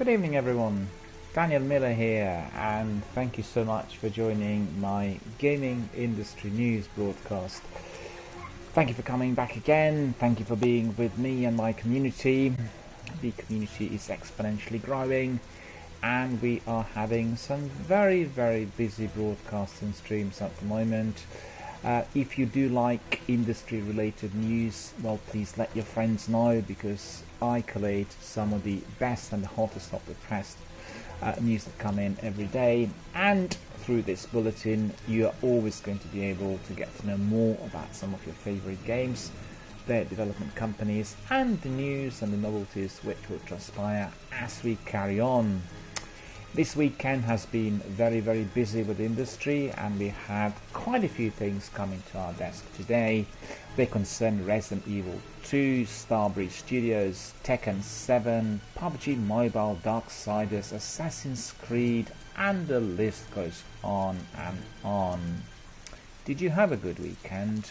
Good evening everyone, Daniel Miller here, and thank you so much for joining my gaming industry news broadcast. Thank you for coming back again, thank you for being with me and my community. The community is exponentially growing and we are having some very busy broadcasting streams at the moment. If you do like industry related news, well, please let your friends know, because I collate some of the best and the hottest of the press news that come in every day, and through this bulletin you are always going to be able to get to know more about some of your favorite games, their development companies, and the news and the novelties which will transpire as we carry on. This weekend has been very busy with the industry, and we had quite a few things coming to our desk today. They concern Resident Evil 2, Starbreeze Studios, Tekken 7, PUBG Mobile, Darksiders, Assassin's Creed, and the list goes on and on. Did you have a good weekend?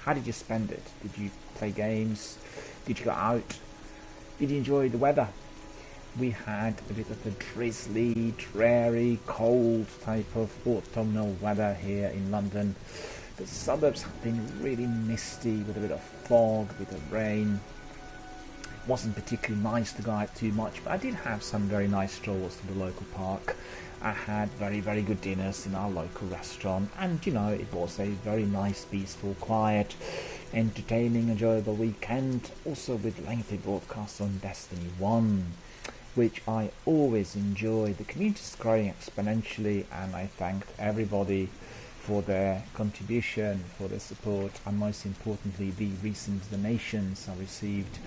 How did you spend it? Did you play games? Did you go out? Did you enjoy the weather? We had a bit of a drizzly, dreary, cold type of autumnal weather here in London. The suburbs have been really misty with a bit of fog, a bit of rain. It wasn't particularly nice to go out too much, but I did have some very nice strolls to the local park. I had very good dinners in our local restaurant, and you know, it was a very nice, peaceful, quiet, entertaining, enjoyable weekend, also with lengthy broadcasts on Destiny 1. Which I always enjoy. The community is growing exponentially, and I thanked everybody for their contribution, for their support, and most importantly the recent donations. I received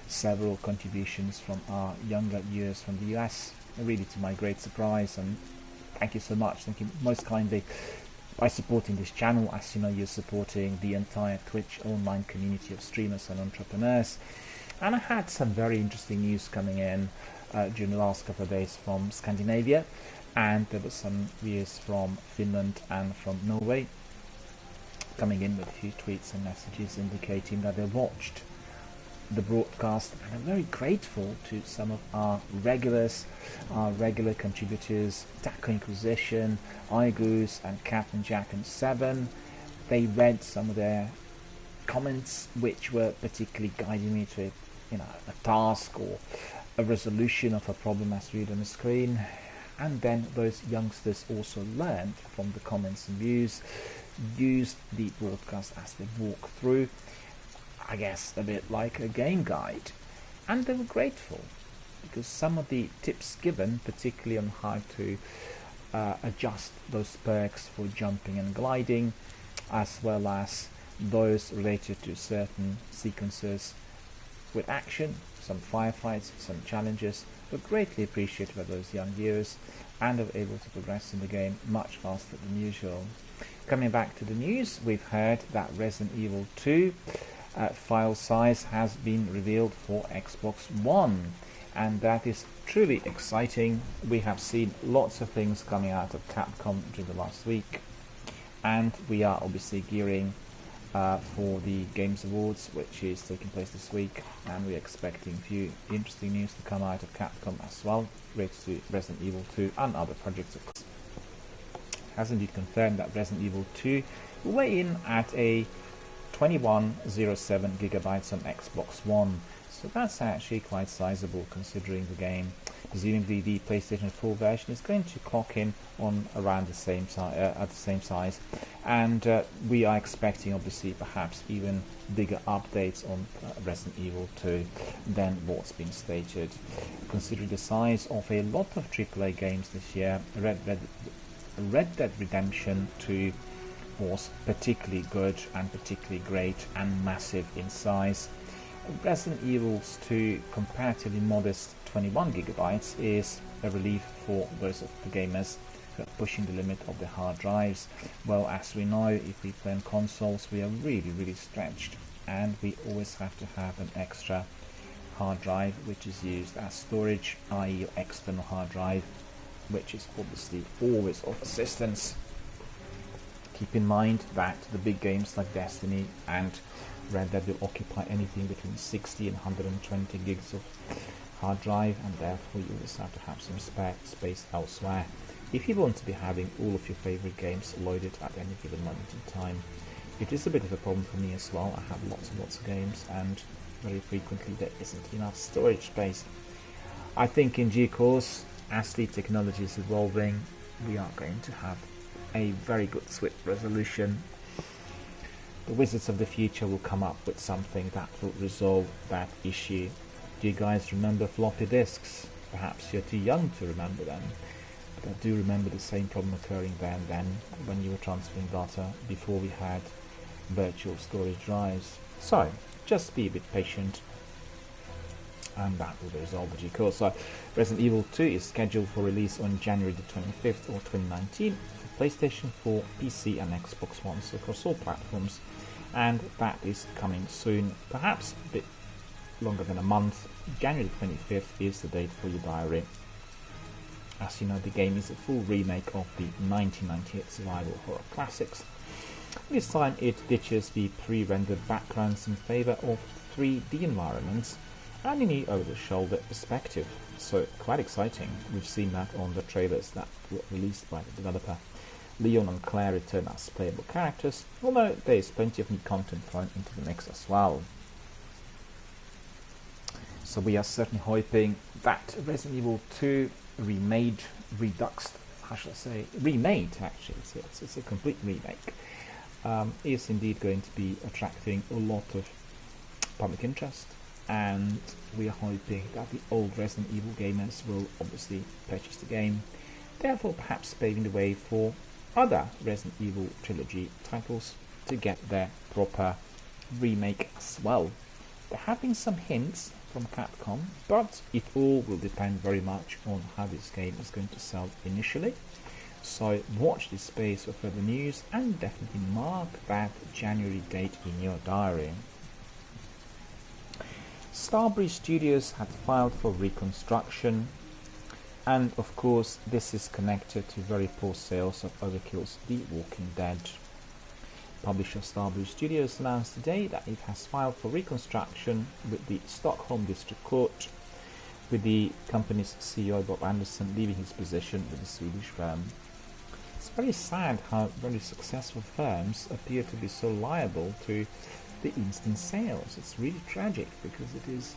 several contributions from our younger viewers from the US, really to my great surprise, and thank you so much. Thank you most kindly. By supporting this channel, as you know, you're supporting the entire Twitch online community of streamers and entrepreneurs. And I had some very interesting news coming in during the last couple of days from Scandinavia, and there were some views from Finland and from Norway coming in with a few tweets and messages indicating that they watched the broadcast, and I'm very grateful to some of our regulars, our regular contributors, Taco Inquisition, iGoose and Captain Jack and 7. They read some of their comments which were particularly guiding me to a task or a resolution of a problem as viewed on the screen. And then those youngsters also learned from the comments and views, used the broadcast as they walk through, I guess a bit like a game guide, and they were grateful because some of the tips given, particularly on how to adjust those perks for jumping and gliding, as well as those related to certain sequences with action, some firefights, some challenges, were greatly appreciated by those young viewers, and are able to progress in the game much faster than usual. Coming back to the news, we've heard that Resident Evil 2 file size has been revealed for Xbox One, and that is truly exciting. We have seen lots of things coming out of Capcom during the last week, and we are obviously gearing for the Games Awards, which is taking place this week, and we're expecting a few interesting news to come out of Capcom as well, related to Resident Evil 2 and other projects. It has indeed confirmed that Resident Evil 2 will weigh in at a 2107 gigabytes on Xbox One, so that's actually quite sizable considering the game. Presumably the PlayStation 4 version is going to clock in on around the same at the same size, and we are expecting obviously perhaps even bigger updates on Resident Evil 2 than what's been stated. Considering the size of a lot of AAA games this year, Red Dead Redemption 2 was particularly good and particularly great and massive in size. Resident Evil 2 comparatively modest 21 gigabytes is a relief for those of the gamers who are pushing the limit of their hard drives. Well, as we know, if we play on consoles, we are really stretched, and we always have to have an extra hard drive which is used as storage, i.e. external hard drive, which is obviously always of assistance. Keep in mind that the big games like Destiny and Red Dead will occupy anything between 60 and 120 gigs of hard drive, and therefore you also have to have some spare space elsewhere if you want to be having all of your favorite games loaded at any given moment in time. It is a bit of a problem for me as well. I have lots and lots of games, and very frequently there isn't enough storage space. I think in due course, as the technology is evolving, we are going to have a very good swift resolution. The wizards of the future will come up with something that will resolve that issue. Do you guys remember floppy disks? Perhaps you're too young to remember them, but I do remember the same problem occurring then when you were transferring data before we had virtual storage drives. So just be a bit patient, and that will be resolved in due course. So Resident Evil 2 is scheduled for release on January the 25th or 2019 for PlayStation 4, PC and Xbox One, so across all platforms, and that is coming soon, perhaps a bit longer than a month. January the 25th is the date for your diary. As you know, the game is a full remake of the 1998 survival horror classics. This time it ditches the pre-rendered backgrounds in favour of 3D environments and a new over-the-shoulder perspective. So quite exciting. We've seen that on the trailers that were released by the developer. Leon and Claire return as playable characters, although there is plenty of new content thrown into the mix as well. So we are certainly hoping that Resident Evil 2 remade actually, so it's a complete remake, is indeed going to be attracting a lot of public interest, and we are hoping that the old Resident Evil gamers will obviously purchase the game, therefore perhaps paving the way for other Resident Evil trilogy titles to get their proper remake as well. There have been some hints from Capcom, but it all will depend very much on how this game is going to sell initially. So watch this space for further news, and definitely mark that January date in your diary. Starbreeze Studios had filed for reconstruction, and of course this is connected to very poor sales of Overkill's The Walking Dead. Publisher Starbreeze Studios announced today that it has filed for reconstruction with the Stockholm District Court, with the company's CEO Bob Anderson leaving his position with the Swedish firm. It's very sad how very successful firms appear to be so liable to the instant sales. It's really tragic, because it is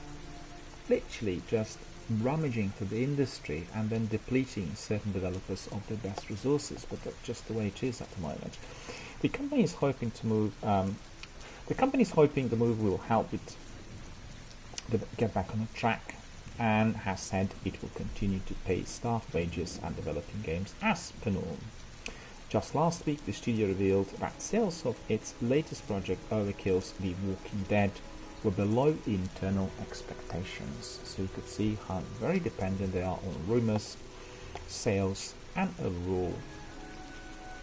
literally just rummaging through the industry and then depleting certain developers of their best resources, but that's just the way it is at the moment. The company is hoping to move. The move will help it get back on track, and has said it will continue to pay staff wages and developing games as per norm. Just last week, the studio revealed that sales of its latest project, Overkill's The Walking Dead, were below internal expectations. So you could see how very dependent they are on rumors, sales, and overall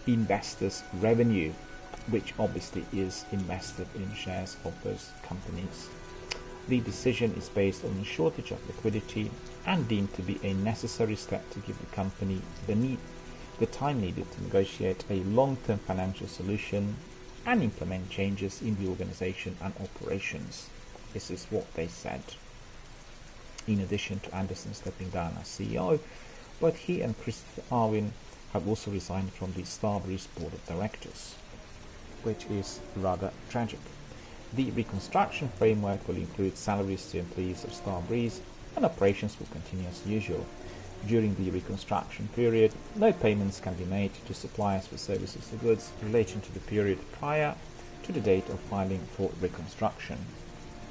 investors' revenue, which obviously is invested in shares of those companies. The decision is based on a shortage of liquidity and deemed to be a necessary step to give the company the time needed to negotiate a long-term financial solution and implement changes in the organization and operations. This is what they said. In addition to Anderson stepping down as CEO, both he and Christopher Arwin have also resigned from the Starbreeze board of directors, which is rather tragic. The reconstruction framework will include salaries to employees of Starbreeze, and operations will continue as usual. During the reconstruction period, no payments can be made to suppliers for services or goods relating to the period prior to the date of filing for reconstruction.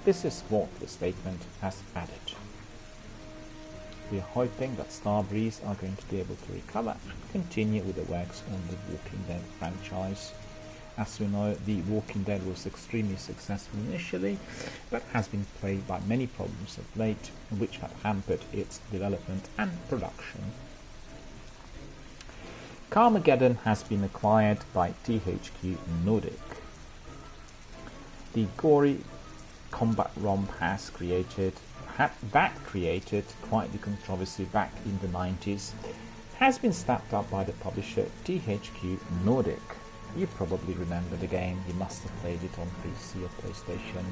This is what the statement has added. We are hoping that Starbreeze are going to be able to recover and continue with the works on the Walking Dead franchise. As we know, The Walking Dead was extremely successful initially, but has been plagued by many problems of late, which have hampered its development and production. Carmageddon has been acquired by THQ Nordic. The gory combat romp created quite the controversy back in the 90s, has been snapped up by the publisher THQ Nordic. You probably remember the game, you must have played it on PC or PlayStation.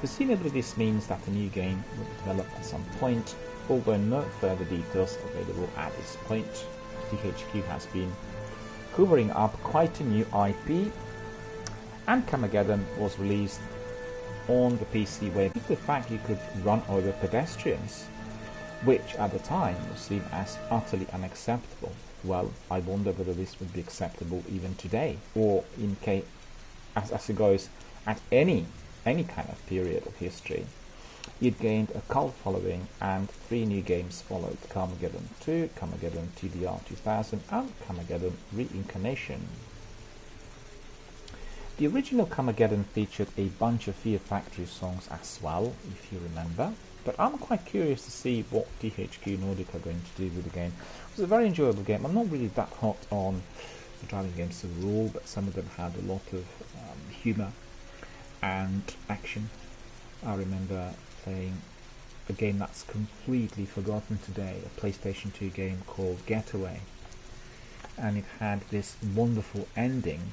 Presumably this means that a new game will be developed at some point, although no further details available at this point. THQ has been hoovering up quite a new IP, and Carmageddon was released on the PC where the fact you could run over pedestrians, which at the time was seen as utterly unacceptable. Well, I wonder whether this would be acceptable even today, or in case, as it goes, at any kind of period of history. It gained a cult following, and 3 new games followed: Carmageddon 2, Carmageddon TDR 2000, and Carmageddon Reincarnation. The original Carmageddon featured a bunch of Fear Factory songs as well, if you remember, but I'm quite curious to see what THQ Nordic are going to do with the game. It was a very enjoyable game. I'm not really that hot on the driving games overall, but some of them had a lot of humour and action. I remember playing a game that's completely forgotten today, a PlayStation 2 game called Getaway, and it had this wonderful ending.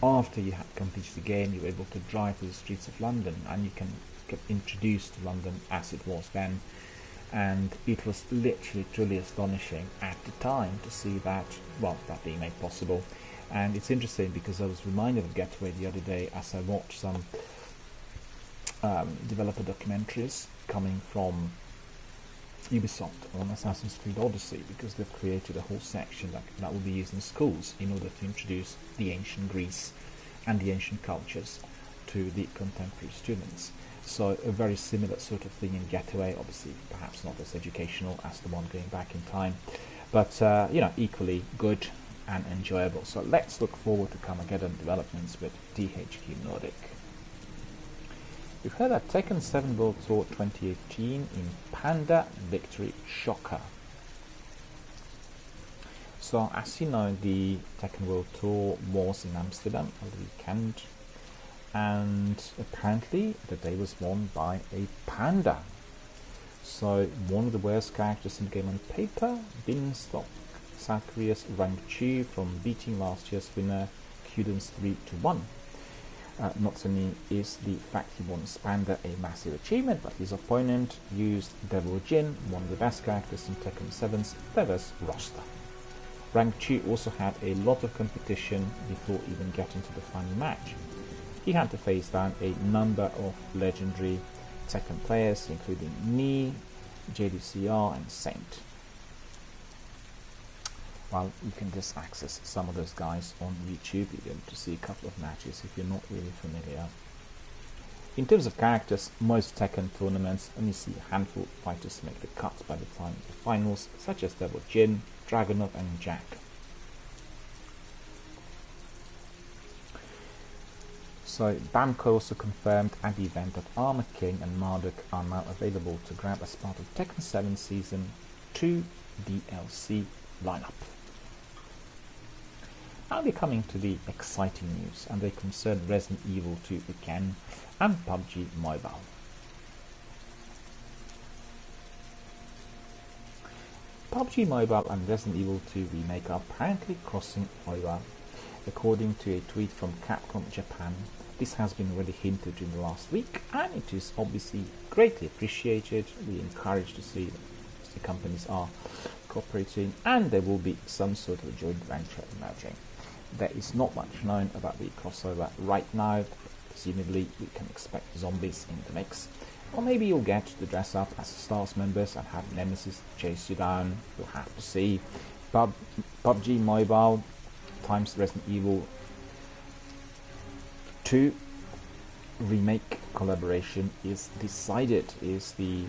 After you had completed the game, you were able to drive through the streets of London, and you can get introduced to London as it was then, and it was literally truly astonishing at the time to see that, well, that being made possible. And it's interesting because I was reminded of Getaway the other day as I watched some developer documentaries coming from Ubisoft on Assassin's Creed Odyssey, because they've created a whole section that will be used in schools in order to introduce the ancient Greece and the ancient cultures to the contemporary students. So a very similar sort of thing in Getaway, obviously perhaps not as educational as the one going back in time, but equally good and enjoyable. So let's look forward to Carmageddon developments with THQ Nordic. We've heard that Tekken 7 World Tour 2018 in Panda Victory Shocker. So as you know, the Tekken World Tour was in Amsterdam over the weekend, and apparently the day was won by a panda. So one of the worst characters in the game on paper, Beanstalk, South Korea's Rank Chu, from beating last year's winner Kuden's 3-1. Not only is the fact he won Panda a massive achievement, but his opponent used Devil Jin, one of the best characters in Tekken 7's diverse roster. Rank Chu also had a lot of competition before even getting to the final match. He had to face down a number of legendary Tekken players, including Ni, JDCR and Saint. Well, you can just access some of those guys on YouTube. You'll be able to see a couple of matches if you're not really familiar. In terms of characters, most Tekken tournaments only see a handful of fighters make the cut by the time of the finals, such as Devil Jin, Dragunov and Jack. So Bamco also confirmed at the event that Armor King and Marduk are now available to grab as part of Tekken 7 Season 2 DLC lineup. Now we're coming to the exciting news, and they concern Resident Evil 2 again and PUBG Mobile. PUBG Mobile and Resident Evil 2 Remake are apparently crossing over. According to a tweet from Capcom Japan, this has been already hinted in the last week, and it is obviously greatly appreciated. We encourage to see that the companies are cooperating, and there will be some sort of joint venture emerging. There is not much known about the crossover right now. Presumably we can expect zombies in the mix, or maybe you'll get to dress up as Stars members and have Nemesis chase you down. We'll have to see. PUBG Mobile times Resident Evil 2 Remake collaboration is decided, is the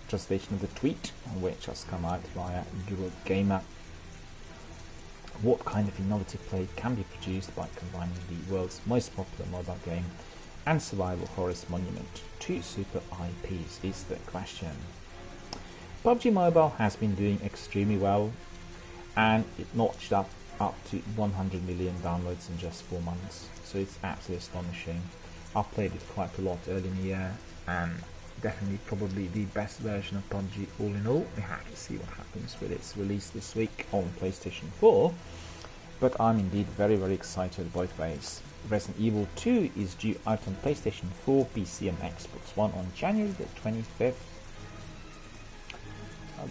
translation of the tweet, which has come out via Eurogamer. What kind of innovative play can be produced by combining the world's most popular mobile game and survival horror's monument to super IPs is the question. PUBG Mobile has been doing extremely well, and it notched up to 100 million downloads in just 4 months, so it's absolutely astonishing. I played it quite a lot early in the year, and definitely probably the best version of PUBG all in all. We have to see what happens with its release this week on PlayStation 4, but I'm indeed very, very excited both ways. Resident Evil 2 is due out on PlayStation 4, PC and Xbox One on January the 25th.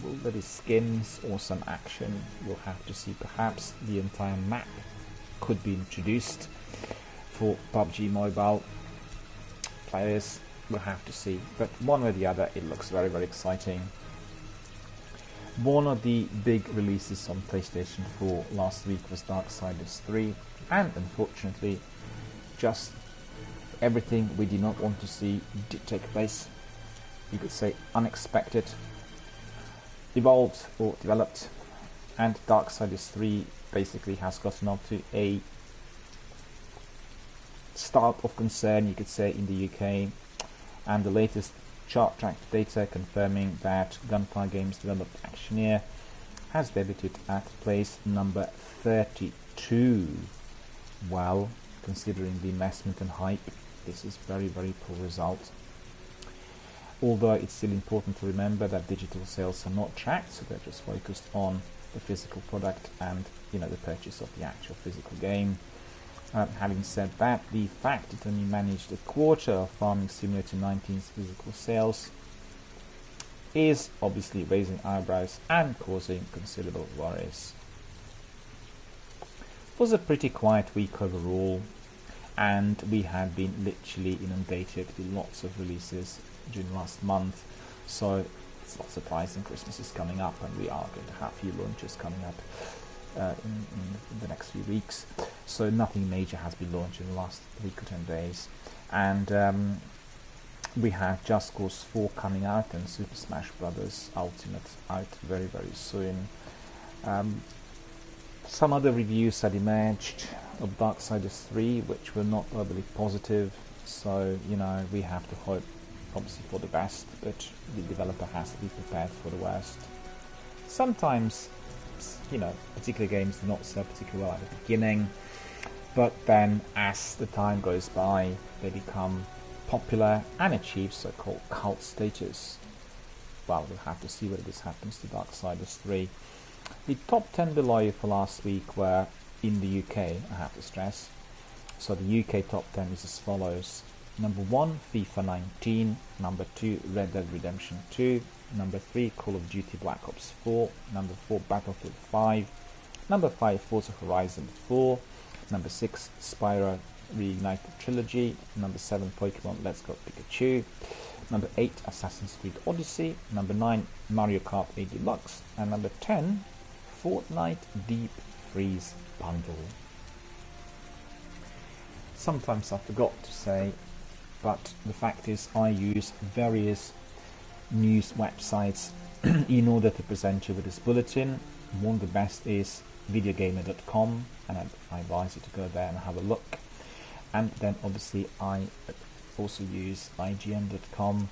Will there be skins or some action? We'll have to see. Perhaps the entire map could be introduced for PUBG Mobile players. We'll have to see. But one way or the other, it looks very, very exciting. One of the big releases on PlayStation 4 last week was Darksiders 3, and unfortunately, just everything we did not want to see did take place. You could say unexpected, evolved or developed, and Darksiders 3 basically has gotten up to a start of concern, you could say, in the UK, and the latest chart track data confirming that Gunfire Games developed Actioneer has debuted at place number 32. Well, considering the investment and hype, this is very, very poor result. Although it's still important to remember that digital sales are not tracked, so they're just focused on the physical product and, you know, the purchase of the actual physical game. Having said that, the fact it only managed a quarter of Farming Simulator 19's physical sales is obviously raising eyebrows and causing considerable worries. It was a pretty quiet week overall, and we had been literally inundated with lots of releases during last month, so it's not surprising Christmas is coming up, and we are going to have a few launches coming up in the next few weeks. So nothing major has been launched in the last week or 10 days, and we have Just Cause 4 coming out and Super Smash Bros. Ultimate out very, very soon. Some other reviews had emerged of Darksiders 3 which were not overly positive, so you know, we have to hope obviously for the best, but the developer has to be prepared for the worst. Sometimes, you know, particular games do not sell particularly well at the beginning, but then as the time goes by they become popular and achieve so-called cult status. Well, we'll have to see whether this happens to Darksiders 3. The top 10 below for last week were in the UK, I have to stress. So the UK top 10 is as follows: number 1, FIFA 19, number 2, Red Dead Redemption 2, number 3, Call of Duty Black Ops 4, number 4, Battlefield 5, number 5, Forza Horizon 4, number 6, Spyro Reignited Trilogy, number 7, Pokemon Let's Go Pikachu, number 8, Assassin's Creed Odyssey, number 9, Mario Kart 8 Deluxe, and number 10, Fortnite Deep Freeze Bundle. Sometimes I forgot to say, but the fact is I use various news websites in order to present you with this bulletin. One of the best is videogamer.com, and I advise you to go there and have a look. And then obviously I also use IGN.com,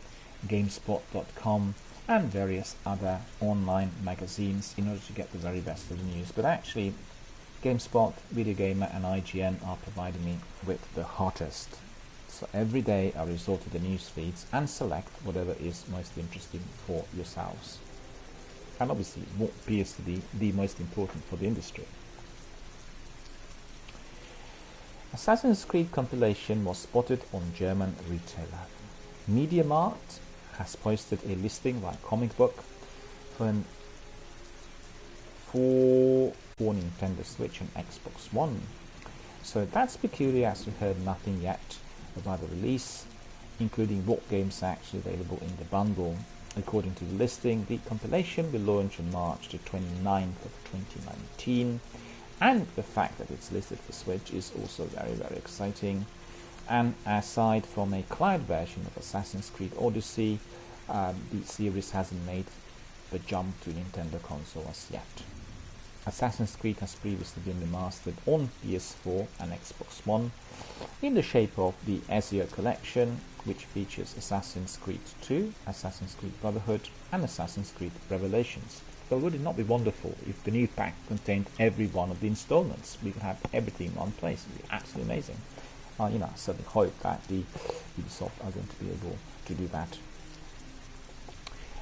GameSpot.com and various other online magazines in order to get the very best of the news. But actually GameSpot, VideoGamer and IGN are providing me with the hottest. So every day I resort to the news feeds and select whatever is most interesting for yourselves, and obviously what appears to be the most important for the industry. Assassin's Creed compilation was spotted on German retailer. MediaMarkt has posted a listing by comic book for Nintendo Switch and Xbox One. So that's peculiar, as we heard nothing yet about the release, including what games are actually available in the bundle. According to the listing, the compilation will launch on March the 29th of 2019, and the fact that it's listed for Switch is also very, very exciting. And aside from a cloud version of Assassin's Creed Odyssey, the series hasn't made the jump to Nintendo console as yet. Assassin's Creed has previously been remastered on PS4 and Xbox One in the shape of the Ezio Collection, which features Assassin's Creed 2, Assassin's Creed Brotherhood and Assassin's Creed Revelations. But would it not be wonderful if the new pack contained every one of the installments? We could have everything in one place. It would be absolutely amazing. You know, I certainly hope that the Ubisoft are going to be able to do that.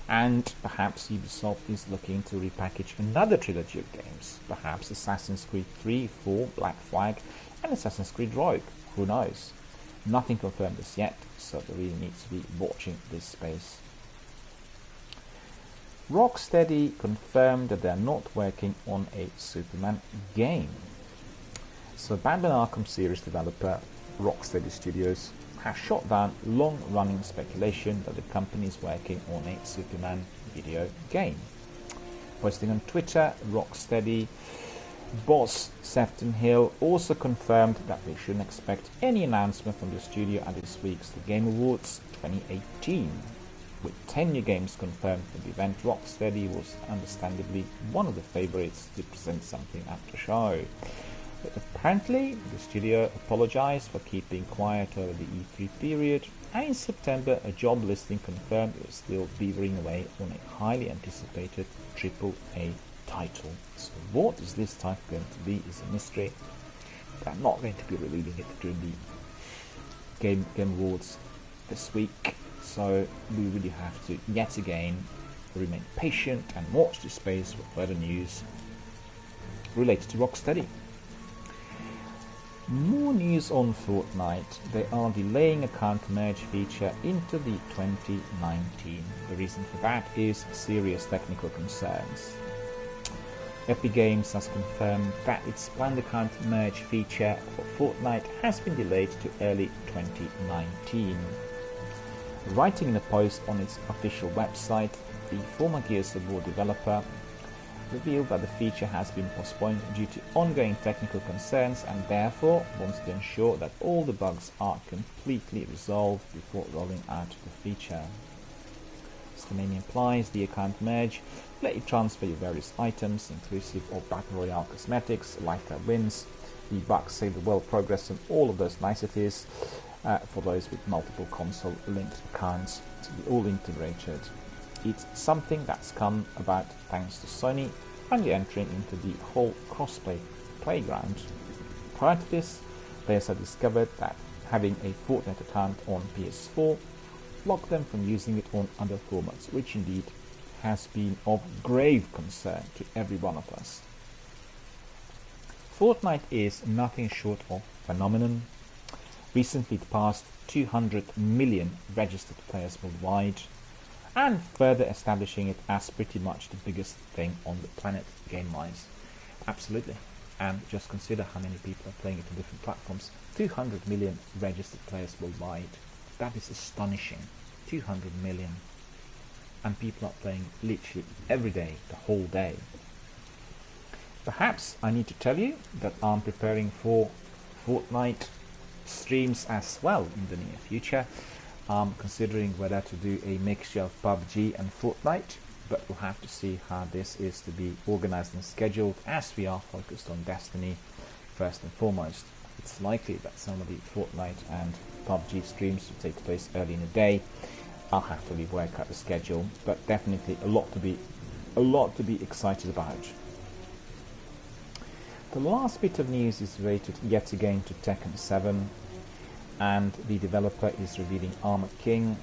And perhaps Ubisoft is looking to repackage another trilogy of games, perhaps Assassin's Creed 3, 4, Black Flag and Assassin's Creed Rogue. who knows? Nothing confirmed as yet, so they really need to be watching this space. Rocksteady confirmed that they are not working on a Superman game. So Batman Arkham series developer Rocksteady Studios has shot down long-running speculation that the company is working on a Superman video game. Posting on Twitter, Rocksteady boss Sefton Hill also confirmed that we shouldn't expect any announcement from the studio at this week's The Game Awards 2018. With 10 new games confirmed for the event, Rocksteady was understandably one of the favourites to present something at the show. But apparently, the studio apologised for keeping quiet over the E3 period, and in September a job listing confirmed it was still beavering away on a highly anticipated AAA title. So what is this title going to be is a mystery. They're not going to be revealing it during the Game Awards this week, so we really have to yet again remain patient and watch this space for further news related to Rocksteady. More news on Fortnite. They are delaying account merge feature into the 2019. The reason for that is serious technical concerns. Epic Games has confirmed that its planned account merge feature for Fortnite has been delayed to early 2019. Writing in a post on its official website, the former Gears of War developer revealed that the feature has been postponed due to ongoing technical concerns and therefore wants to ensure that all the bugs are completely resolved before rolling out the feature. As the name implies, the account merge will let you transfer your various items, inclusive of Battle Royale cosmetics, lifetime wins, V-Bucks, save the world progress, and all of those niceties for those with multiple console-linked accounts to be all integrated. It's something that's come about thanks to Sony finally entering into the whole crossplay playground. Prior to this, players had discovered that having a Fortnite account on PS4 blocked them from using it on other formats, which indeed has been of grave concern to every one of us. Fortnite is nothing short of a phenomenon. Recently it passed 200 million registered players worldwide, and further establishing it as pretty much the biggest thing on the planet game-wise. Absolutely. And just consider how many people are playing it on different platforms. 200 million registered players worldwide. That is astonishing. 200 million. And people are playing literally every day, the whole day. Perhaps I need to tell you that I'm preparing for Fortnite streams as well in the near future. I'm considering whether to do a mixture of PUBG and Fortnite, but we'll have to see how this is to be organized and scheduled, as we are focused on Destiny first and foremost. It's likely that some of the Fortnite and PUBG streams will take place early in the day. I'll have to rework out the schedule, but definitely a lot to be excited about. The last bit of news is related yet again to Tekken 7, and the developer is revealing Armored King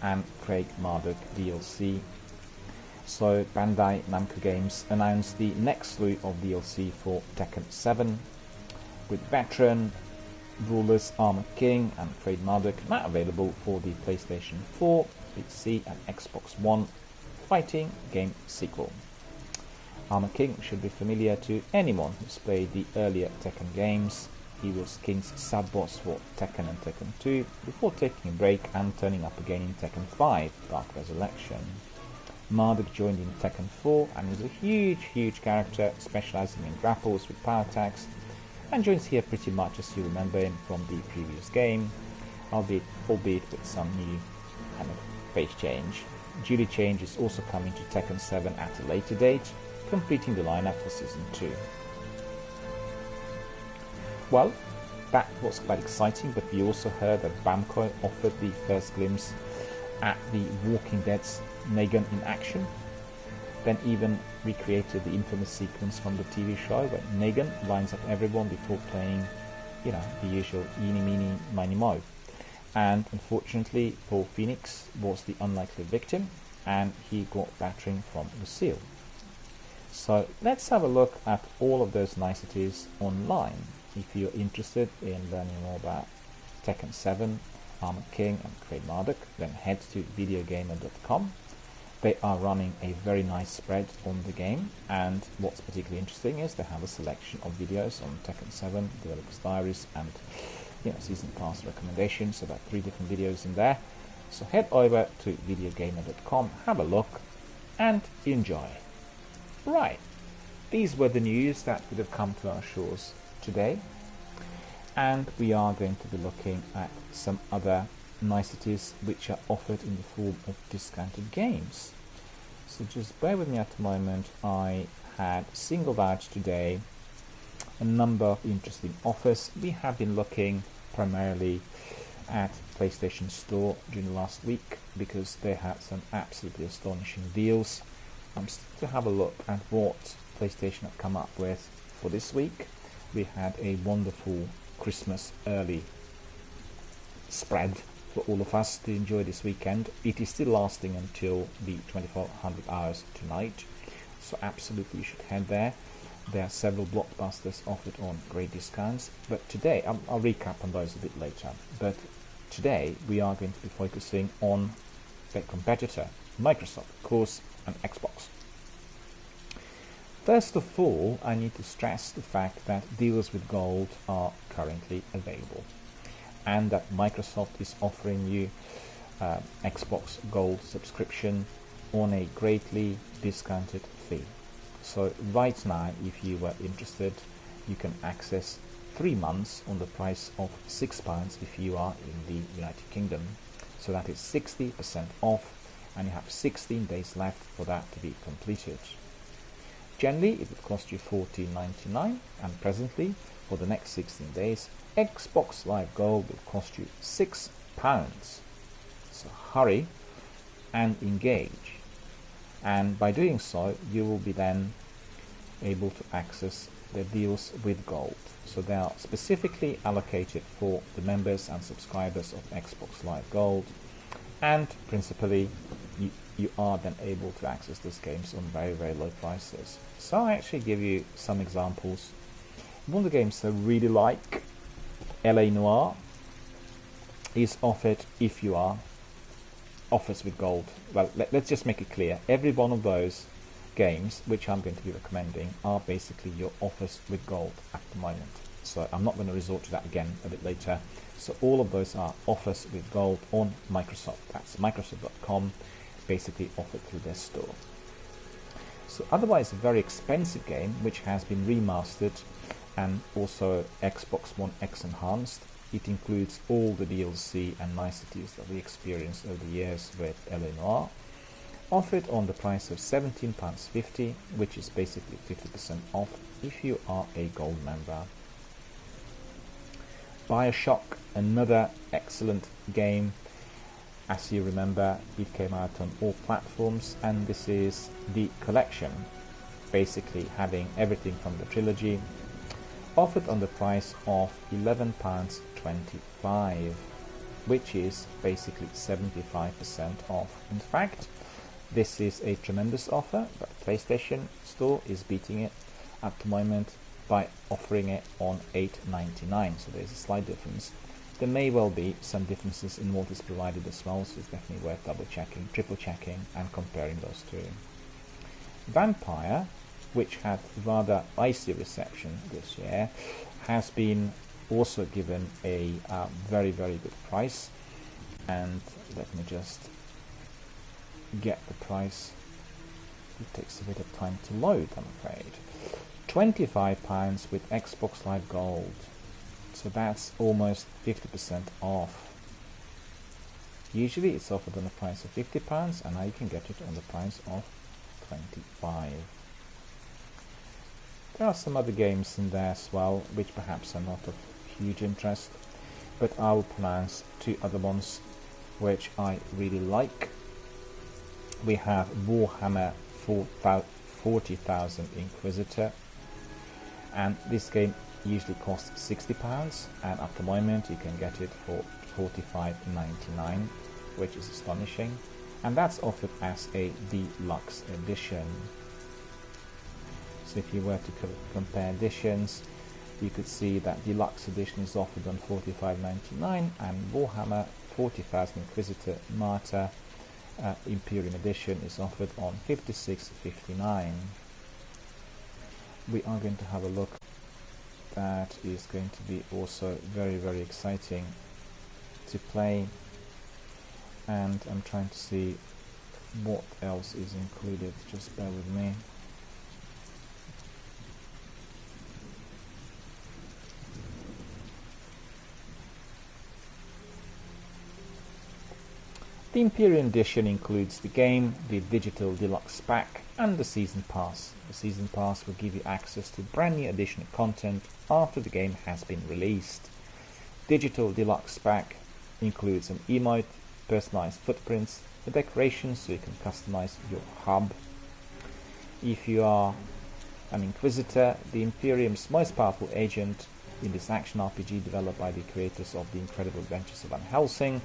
and Craig Marduk DLC. So Bandai Namco Games announced the next slew of DLC for Tekken 7, with veteran rulers Armored King and Craig Marduk now available for the PlayStation 4, PC and Xbox One fighting game sequel. Armored King should be familiar to anyone who's played the earlier Tekken games. He was King's sub-boss for Tekken and Tekken 2 before taking a break and turning up again in Tekken 5 Dark Resurrection. Marduk joined in Tekken 4 and was a huge character specializing in grapples with power attacks, and joins here pretty much as you remember him from the previous game, albeit with some new kind of face change. Julie Change is also coming to Tekken 7 at a later date, completing the lineup for Season 2. Well, that was quite exciting, but we also heard that Bamco offered the first glimpse at the Walking Dead's Negan in action, then even recreated the infamous sequence from the TV show where Negan lines up everyone before playing, the usual eeny, meeny, miny, moe. And unfortunately, Paul Phoenix was the unlikely victim, and he got battering from Lucille. So let's have a look at all of those niceties online. if you're interested in learning more about Tekken 7, Armored King and Kraid Marduk, then head to DRBMiller.com. They are running a very nice spread on the game, and what's particularly interesting is they have a selection of videos on Tekken 7, Developers Diaries, and Season Pass recommendations, so about 3 different videos in there. So head over to DRBMiller.com, have a look, and enjoy. Right, these were the news that would have come to our shores today, and we are going to be looking at some other niceties which are offered in the form of discounted games. So just bear with me at the moment. I had singled out today a number of interesting offers. We have been looking primarily at PlayStation Store during the last week because they had some absolutely astonishing deals. I'm still to have a look at what PlayStation have come up with for this week. We had a wonderful Christmas early spread for all of us to enjoy this weekend. It is still lasting until the 2400 hours tonight, so absolutely you should head there. There are several blockbusters offered on great discounts, but today I'll recap on those a bit later. But today we are going to be focusing on their competitor, Microsoft, of course, and Xbox. First of all, I need to stress the fact that deals with gold are currently available, and that Microsoft is offering you Xbox Gold subscription on a greatly discounted fee. So right now, if you were interested, you can access 3 months on the price of £6 if you are in the United Kingdom. So that is 60% off, and you have 16 days left for that to be completed. Generally, it would cost you $14.99, and presently, for the next 16 days, Xbox Live Gold will cost you £6. So hurry and engage. And by doing so, you will be then able to access the deals with gold. So they are specifically allocated for the members and subscribers of Xbox Live Gold, and principally you are then able to access these games on very, very low prices. So I'll actually give you some examples. One of the games I really like, LA Noire, is offered if you are offers with gold. Well, let's just make it clear. Every one of those games which I'm going to be recommending are basically your offers with gold at the moment. So I'm not going to resort to that again a bit later. So all of those are offers with gold on Microsoft. That's Microsoft.com, basically offered through their store. So otherwise a very expensive game which has been remastered and also Xbox One X enhanced. It includes all the DLC and niceties that we experienced over the years with LA Noire, offered on the price of £17.50, which is basically 50% off if you are a gold member. BioShock, another excellent game. As you remember, it came out on all platforms, and this is the collection, basically having everything from the trilogy, offered on the price of £11.25, which is basically 75% off. In fact, this is a tremendous offer, but PlayStation Store is beating it at the moment by offering it on $8.99, so there's a slight difference. There may well be some differences in what is provided as well, so it's definitely worth double checking, triple checking and comparing those two. Vampire, which had rather icy reception this year, has been also given a very, very good price. And let me just get the price. It takes a bit of time to load, I'm afraid. £25 with Xbox Live Gold. So that's almost 50% off. Usually it's offered on the price of £50, and now you can get it on the price of £25. There are some other games in there as well, which perhaps are not of huge interest, but I will pronounce 2 other ones which I really like. We have Warhammer 40,000 Inquisitor, and this game usually costs £60, and at the moment you can get it for $45.99, which is astonishing, and that's offered as a deluxe edition. So if you were to compare editions, you could see that Deluxe Edition is offered on $45.99 and Warhammer 40,000 Inquisitor Martyr Imperium Edition is offered on $56.59. We are going to have a look. That is going to be also very, very exciting to play, and I'm trying to see what else is included. Just bear with me. The Imperium Edition includes the game, the Digital Deluxe Pack and the Season Pass. The Season Pass will give you access to brand new additional content after the game has been released. Digital Deluxe Pack includes an emote, personalized footprints, the decorations so you can customize your hub. If you are an Inquisitor, the Imperium's most powerful agent in this action RPG developed by the creators of The Incredible Adventures of Van Helsing,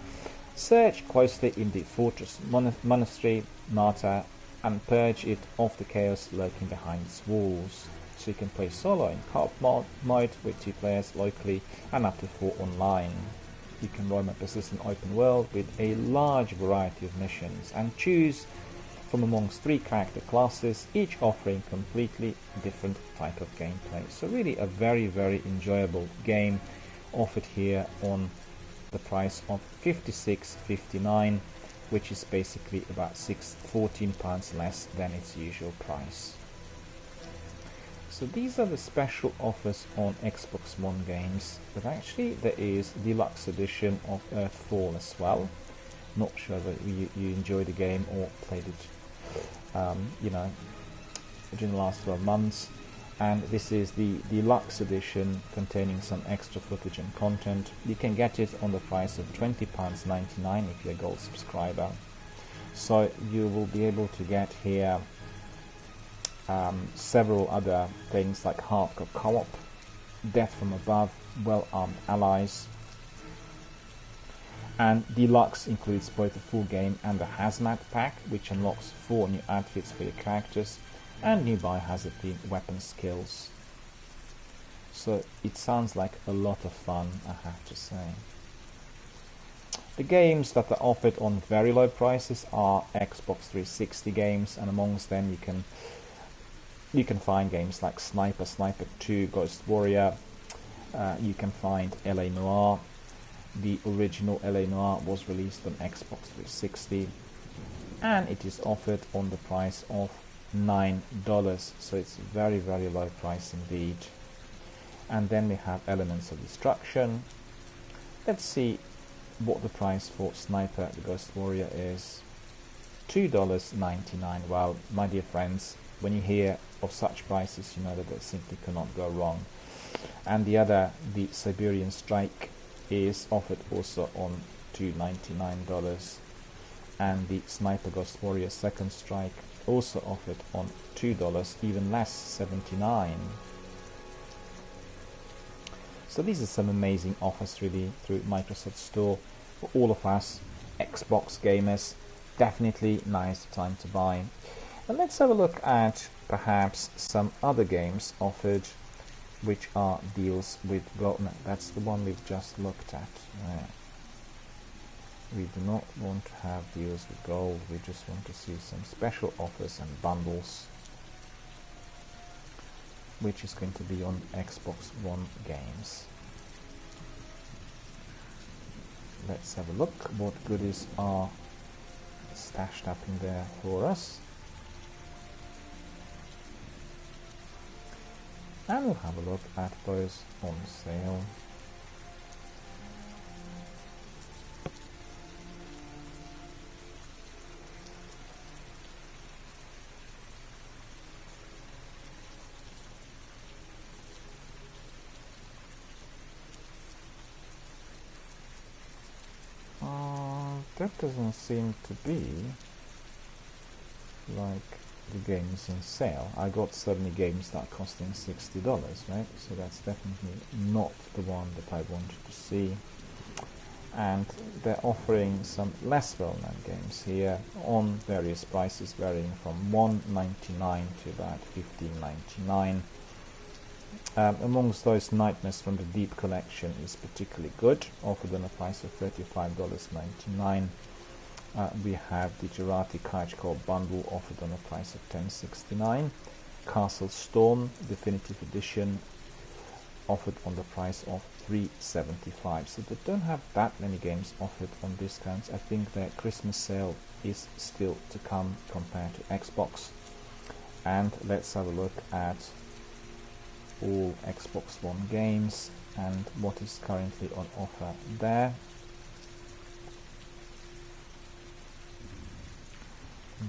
search closely in the fortress monastery Martyr and purge it of the chaos lurking behind its walls. So you can play solo in co-op mode with 2 players locally and up to 4 online. You can roam a persistent open world with a large variety of missions and choose from amongst 3 character classes, each offering completely different type of gameplay. So really a very, very enjoyable game offered here on the price of $56.59, which is basically about £14 less than its usual price. So these are the special offers on Xbox One games, but actually there is Deluxe Edition of Earthfall as well. Not sure whether you enjoyed the game or played it, during the last 12 months. And this is the Deluxe Edition containing some extra footage and content. You can get it on the price of £20.99 if you're a gold subscriber. So you will be able to get here several other things like hardcore co-op, Death from Above, Well-Armed Allies. And Deluxe includes both the full game and the Hazmat Pack, which unlocks 4 new outfits for your characters and new biohazard themed weapon skills. So it sounds like a lot of fun, I have to say. The games that are offered on very low prices are Xbox 360 games, and amongst them you can find games like Sniper 2, Ghost Warrior. You can find LA Noire. The original LA Noire was released on Xbox 360 and it is offered on the price of $9, so it's a very, very low price indeed. And then we have Elements of Destruction. Let's see what the price for Sniper the Ghost Warrior is. $2.99. Well, my dear friends, when you hear of such prices, you know that they simply cannot go wrong. And the other, the Siberian Strike, is offered also on $2.99, and the Sniper Ghost Warrior Second Strike also offered on $2, even less, $79. So these are some amazing offers really through Microsoft Store for all of us Xbox gamers. Definitely nice time to buy. And let's have a look at perhaps some other games offered which are deals with gold. No, that's the one we've just looked at. We do not want to have deals with gold, we just want to see some special offers and bundles, which is going to be on Xbox One games. Let's have a look what goodies are stashed up in there for us. And we'll have a look at those on sale. That doesn't seem to be like the games in sale. I got certainly games that are costing $60, right? So that's definitely not the one that I wanted to see. And they're offering some less well-known games here on various prices varying from $1.99 to about $15.99. Amongst those, Nightmares from the Deep collection is particularly good, offered on a price of $35.99. We have the Jurati Kaichko bundle offered on a price of $10.69. Castle Storm Definitive Edition offered on the price of $3.75. So they don't have that many games offered on discounts. I think their Christmas sale is still to come compared to Xbox. And let's have a look at all Xbox One games and what is currently on offer there.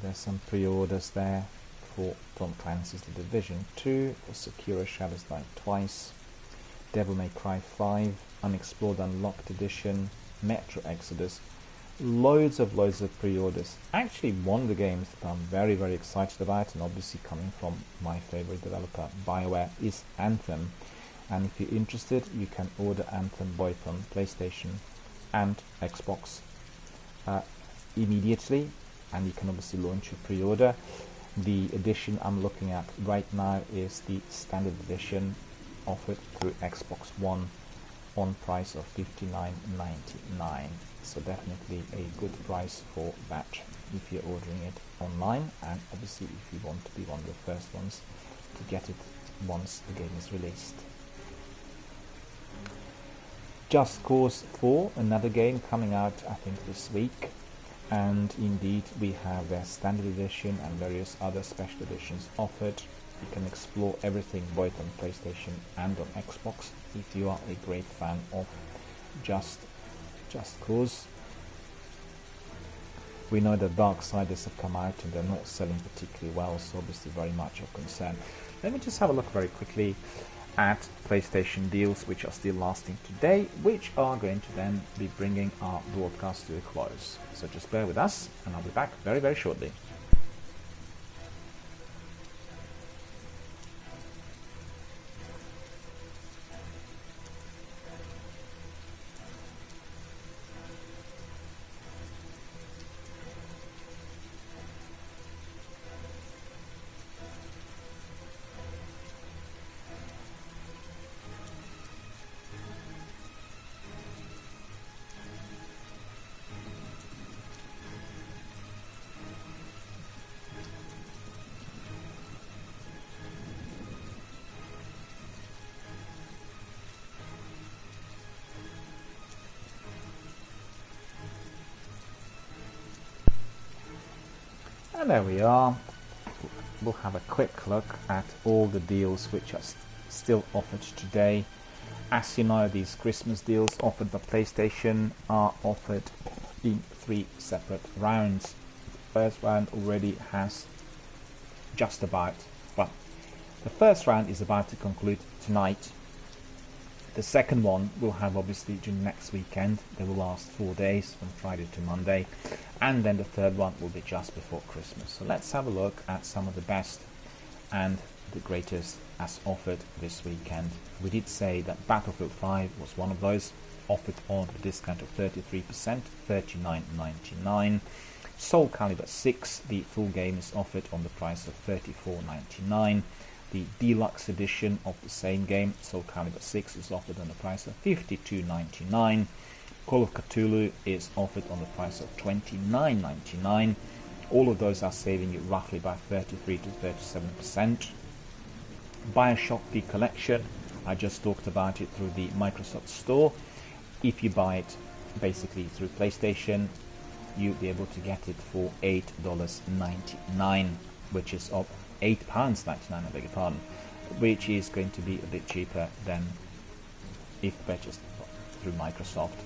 There's some pre-orders there for Tom Clancy's The Division 2, for Sekiro Shadows Die Twice, Devil May Cry 5, Unexplored Unlocked Edition, Metro Exodus. Loads of pre-orders. Actually, one of the games that I'm very excited about, and obviously coming from my favorite developer BioWare, is Anthem. And if you're interested, you can order Anthem both on PlayStation and Xbox immediately, and you can obviously launch your pre-order. The edition I'm looking at right now is the standard edition, offered through Xbox One on price of $59.99. So definitely a good price for that if you're ordering it online, and obviously if you want to be one of the first ones to get it once the game is released. Just Cause 4, another game coming out I think this week, and indeed we have their standard edition and various other special editions offered. You can explore everything both on PlayStation and on Xbox if you are a great fan of Just Cause. We know that Darksiders have come out and they're not selling particularly well, so obviously very much of concern. Let me just have a look very quickly at PlayStation deals which are still lasting today, which are going to then be bringing our broadcast to a close. So just bear with us and I'll be back very shortly. And there we are. We'll have a quick look at all the deals which are still offered today. As you know, these Christmas deals offered by PlayStation are offered in 3 separate rounds. The first round already has just about, well, the first round is about to conclude tonight. The second one will have obviously during next weekend. They will last 4 days from Friday to Monday, and then the third one will be just before Christmas. So let's have a look at some of the best and the greatest as offered this weekend. We did say that Battlefield 5 was one of those, offered on a discount of 33%, $39.99. Soul Calibur 6, the full game, is offered on the price of $34.99. The deluxe edition of the same game, Soul Calibur 6, is offered on the price of $52.99. Call of Cthulhu is offered on the price of $29.99. All of those are saving you roughly by 33 to 37%. Bioshock the Collection, I just talked about it through the Microsoft Store. If you buy it basically through PlayStation, you'll be able to get it for $8.99, which is up £8.99, I beg your pardon, which is going to be a bit cheaper than if purchased through Microsoft.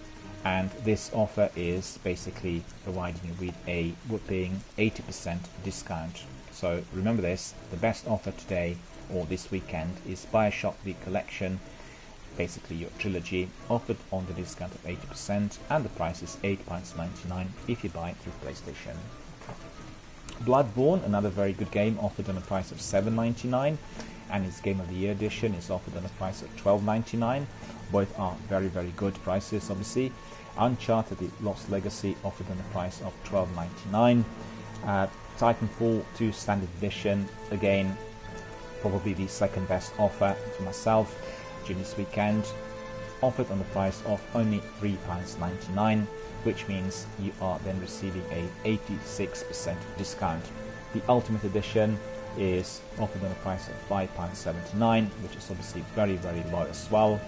And this offer is basically providing you with a whopping 80% discount. So remember this, the best offer today or this weekend is Bioshock the Collection, basically your trilogy, offered on the discount of 80%, and the price is £8.99 if you buy it through PlayStation. Bloodborne, another very good game, offered on a price of $7.99, and its Game of the Year edition is offered on a price of $12.99. Both are very good prices, obviously. Uncharted The Lost Legacy, offered on a price of $12.99. Titanfall 2 Standard Edition, again probably the second best offer to myself during this weekend, offered on the price of only £3.99, which means you are then receiving a 86% discount. The Ultimate Edition is offered on the price of £5.79, which is obviously very, very low as well.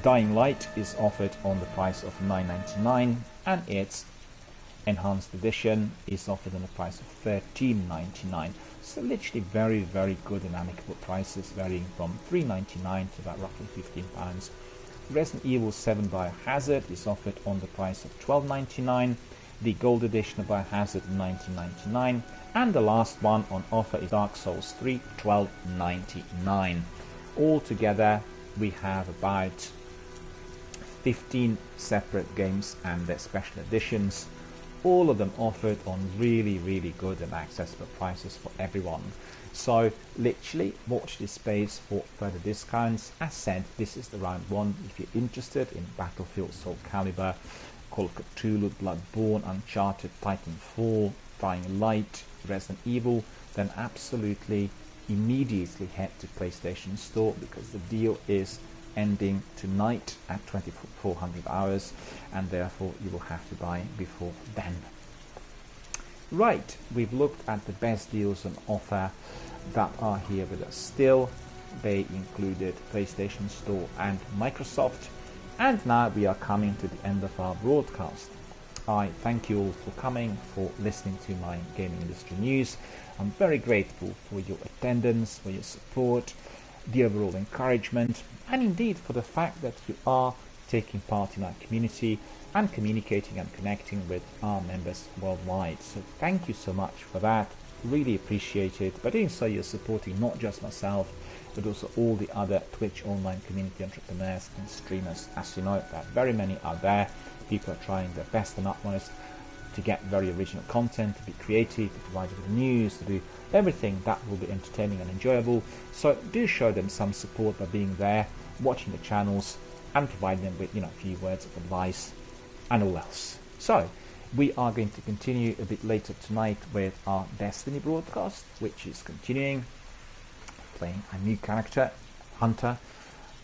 Dying Light is offered on the price of £9.99, and its Enhanced Edition is offered on the price of £13.99. So literally very, very good and amicable prices, varying from £3.99 to about roughly £15. Resident Evil 7 Biohazard is offered on the price of £12.99. The Gold Edition of Biohazard £19.99, and the last one on offer is Dark Souls 3 £12.99. Altogether, we have about 15 separate games and their special editions, all of them offered on really, really good and accessible prices for everyone. So literally watch this space for further discounts. As said, this is the round one. If you're interested in Battlefield, Soul Calibur, Call of Cthulhu, Bloodborne, Uncharted, Titanfall, Dying Light, Resident Evil, then absolutely immediately head to PlayStation Store, because the deal is ending tonight at 2400 hours, and therefore you will have to buy before then. Right, we've looked at the best deals on offer that are here with us still. They included PlayStation Store and Microsoft. And now we are coming to the end of our broadcast. I thank you all for coming, for listening to my gaming industry news. I'm very grateful for your attendance, for your support, the overall encouragement, and indeed for the fact that you are taking part in our community and communicating and connecting with our members worldwide. So thank you so much for that. Really appreciate it. By doing so, you're supporting not just myself, but also all the other Twitch online community entrepreneurs and streamers. As you know, there are very many out there. People are trying their best and utmost to get very original content, to be creative, to provide you with news, to do everything that will be entertaining and enjoyable. So do show them some support by being there, watching the channels, and provide them with a few words of advice and all else. So we are going to continue a bit later tonight with our Destiny broadcast, which is continuing, playing a new character, Hunter,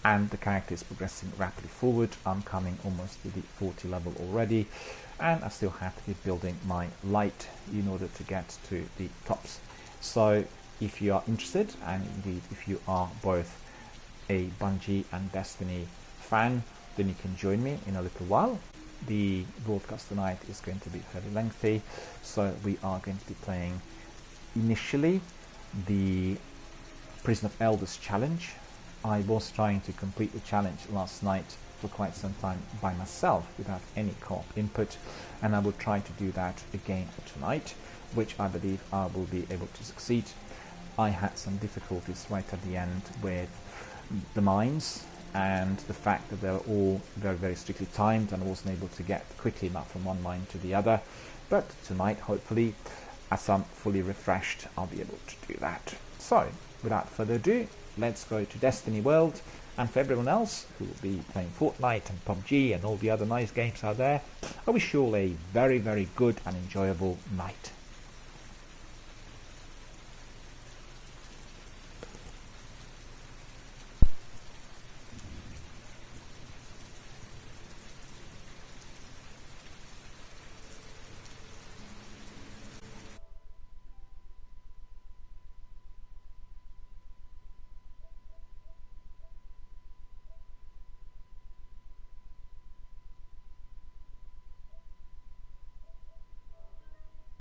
and the character is progressing rapidly forward. I'm coming almost to the 40 level already, and I still have to be building my light in order to get to the tops. So if you are interested, and indeed if you are both a Bungie and Destiny fan, then you can join me in a little while. The broadcast tonight is going to be fairly lengthy, so we are going to be playing initially the Prison of Elders challenge. I was trying to complete the challenge last night for quite some time by myself without any co-op input, and I will try to do that again tonight, which I believe I will be able to succeed. I had some difficulties right at the end with the mines, and the fact that they were all very, very strictly timed, and I wasn't able to get quickly enough from one mine to the other. But tonight, hopefully, as I'm fully refreshed, I'll be able to do that. So without further ado, let's go to Destiny World, and for everyone else who will be playing Fortnite and PUBG and all the other nice games out there, I wish you all a very, very good and enjoyable night.